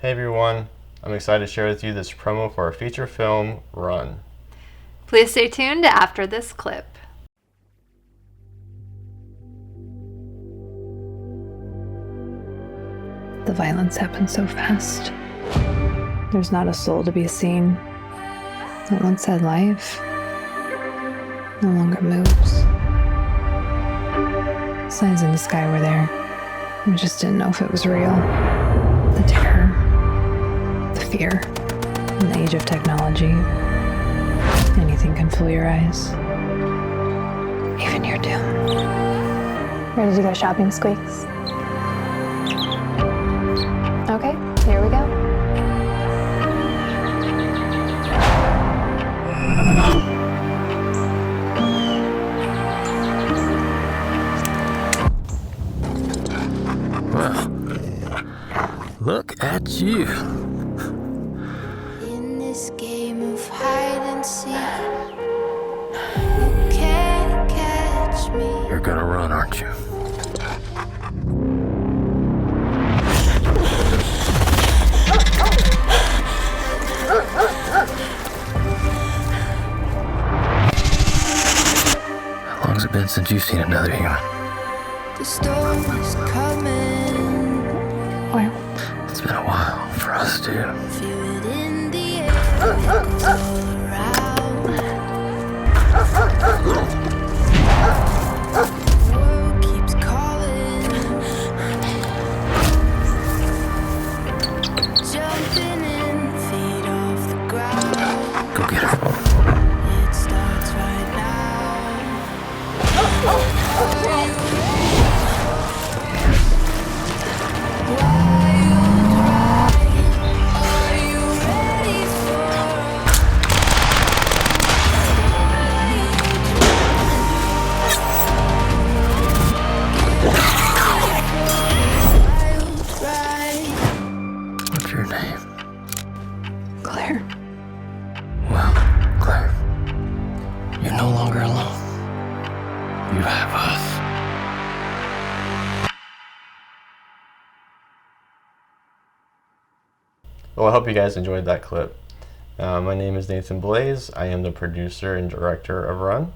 Hey everyone, I'm excited to share with you this promo for our feature film, Run. Please stay tuned after this clip. The violence happens so fast. There's not a soul to be seen. That once had life no longer moves. Signs in the sky were there. We just didn't know if it was real. The terror, the fear, in the age of technology, anything can fool your eyes. Even your doom. Ready to go shopping, Squeaks? Okay, here we go. Well, look at you. In this game of hide and seek, you can't catch me. You're gonna run, aren't you? How long's it been since you've seen another human? The storm's coming. Wow. It's been a while for us too. Feel it in the air. It goes all around. The world keeps calling. Jumping in, feet off the ground. Go get her. It starts right now. What's your name? Claire. Well, Claire, you're no longer alone. You have us. Well, I hope you guys enjoyed that clip. My name is Nathan Blaze. I am the producer and director of Run.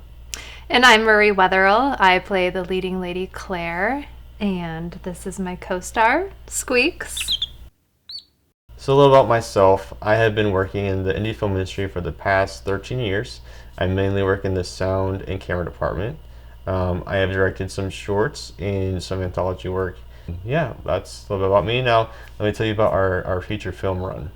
And I'm Marie Wetherell. I play the leading lady Claire, and this is my co-star, Squeaks. So a little about myself. I have been working in the indie film industry for the past 13 years. I mainly work in the sound and camera department. I have directed some shorts and some anthology work. Yeah, that's a little bit about me. Now, let me tell you about our feature film, Run.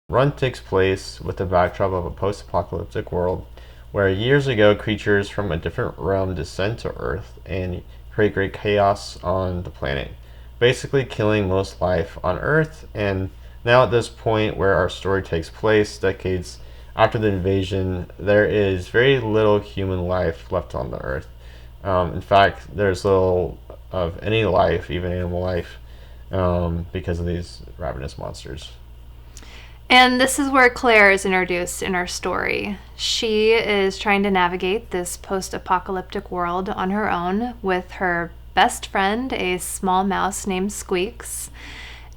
Run takes place with the backdrop of a post-apocalyptic world where years ago creatures from a different realm descend to Earth and create great chaos on the planet, basically killing most life on Earth. And now at this point where our story takes place, decades after the invasion, there is very little human life left on the Earth. In fact, there's little of any life, even animal life, because of these ravenous monsters. And this is where Claire is introduced in our story. She is trying to navigate this post-apocalyptic world on her own with her best friend, a small mouse named Squeaks.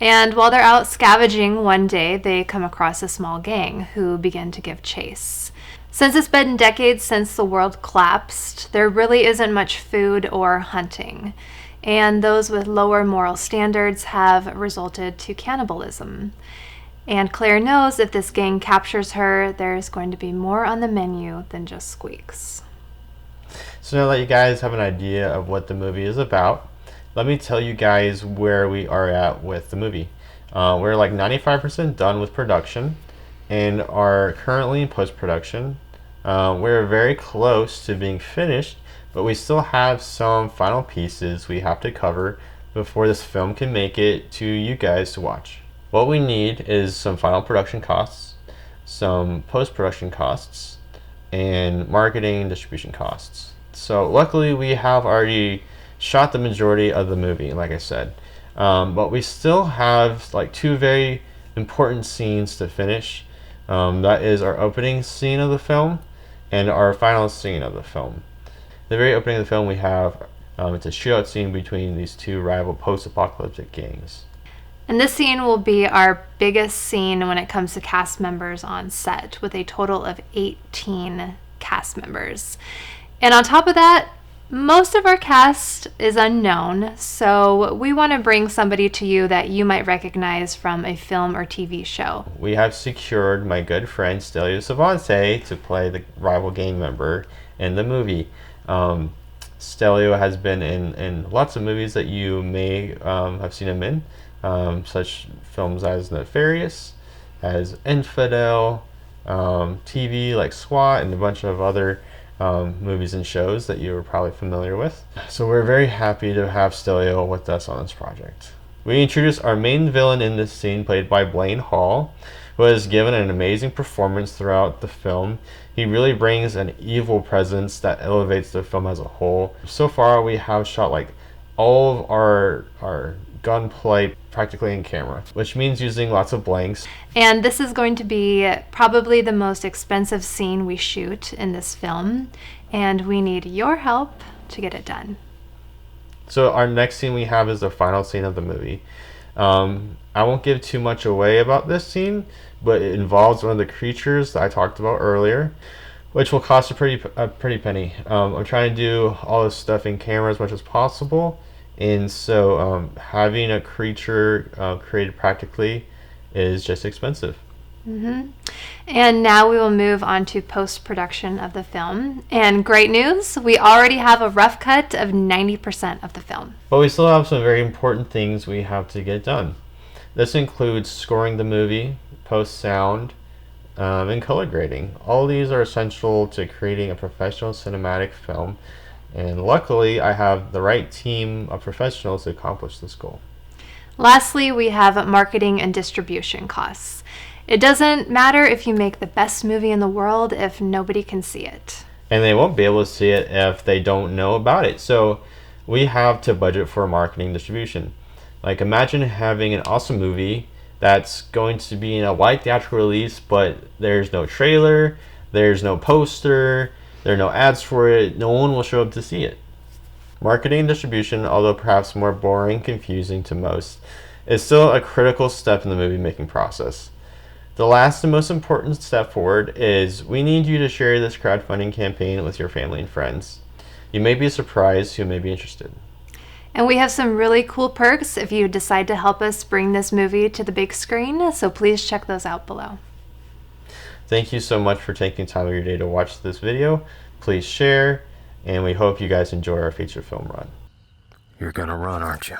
And while they're out scavenging one day, they come across a small gang who begin to give chase. Since it's been decades since the world collapsed, there really isn't much food or hunting. And those with lower moral standards have resulted to cannibalism. And Claire knows if this gang captures her, there's going to be more on the menu than just Squeaks. So now that you guys have an idea of what the movie is about, let me tell you guys where we are at with the movie. We're like 95% done with production and are currently in post-production. We're very close to being finished, but we still have some final pieces we have to cover before this film can make it to you guys to watch. What we need is some final production costs, some post-production costs, and marketing and distribution costs. So luckily we have already shot the majority of the movie, like I said. But we still have like two very important scenes to finish. That is our opening scene of the film and our final scene of the film. The very opening of the film we have, it's a shootout scene between these two rival post-apocalyptic gangs. And this scene will be our biggest scene when it comes to cast members on set, with a total of 18 cast members. And on top of that, most of our cast is unknown, so we want to bring somebody to you that you might recognize from a film or TV show. We have secured my good friend Stelio Savante to play the rival gang member in the movie. Stelio has been in lots of movies that you may have seen him in, such films as Nefarious, as Infidel, TV like SWAT, and a bunch of other movies and shows that you are probably familiar with. So we're very happy to have Stelio with us on this project. We introduce our main villain in this scene, played by Blaine Hall, who has given an amazing performance throughout the film. He really brings an evil presence that elevates the film as a whole. So far we have shot like all of our gunplay practically in camera, which means using lots of blanks. And this is going to be probably the most expensive scene we shoot in this film, and we need your help to get it done. So our next scene we have is the final scene of the movie. I won't give too much away about this scene, but it involves one of the creatures that I talked about earlier, which will cost a pretty penny. I'm trying to do all this stuff in camera as much as possible, and so having a creature created practically is just expensive. And now we will move on to post-production of the film. And great news, we already have a rough cut of 90% of the film. But we still have some very important things we have to get done. This includes scoring the movie, post-sound, and color grading. All these are essential to creating a professional cinematic film, and luckily I have the right team of professionals to accomplish this goal. Lastly, we have marketing and distribution costs. It doesn't matter if you make the best movie in the world if nobody can see it. And they won't be able to see it if they don't know about it. So we have to budget for marketing and distribution. Like, imagine having an awesome movie that's going to be in a wide theatrical release, but there's no trailer, there's no poster, there are no ads for it, no one will show up to see it. Marketing and distribution, although perhaps more boring and confusing to most, is still a critical step in the movie making process. The last and most important step forward is we need you to share this crowdfunding campaign with your family and friends. You may be surprised who may be interested. And we have some really cool perks if you decide to help us bring this movie to the big screen, so please check those out below. Thank you so much for taking time of your day to watch this video. Please share, and we hope you guys enjoy our feature film run. You're gonna run, aren't you?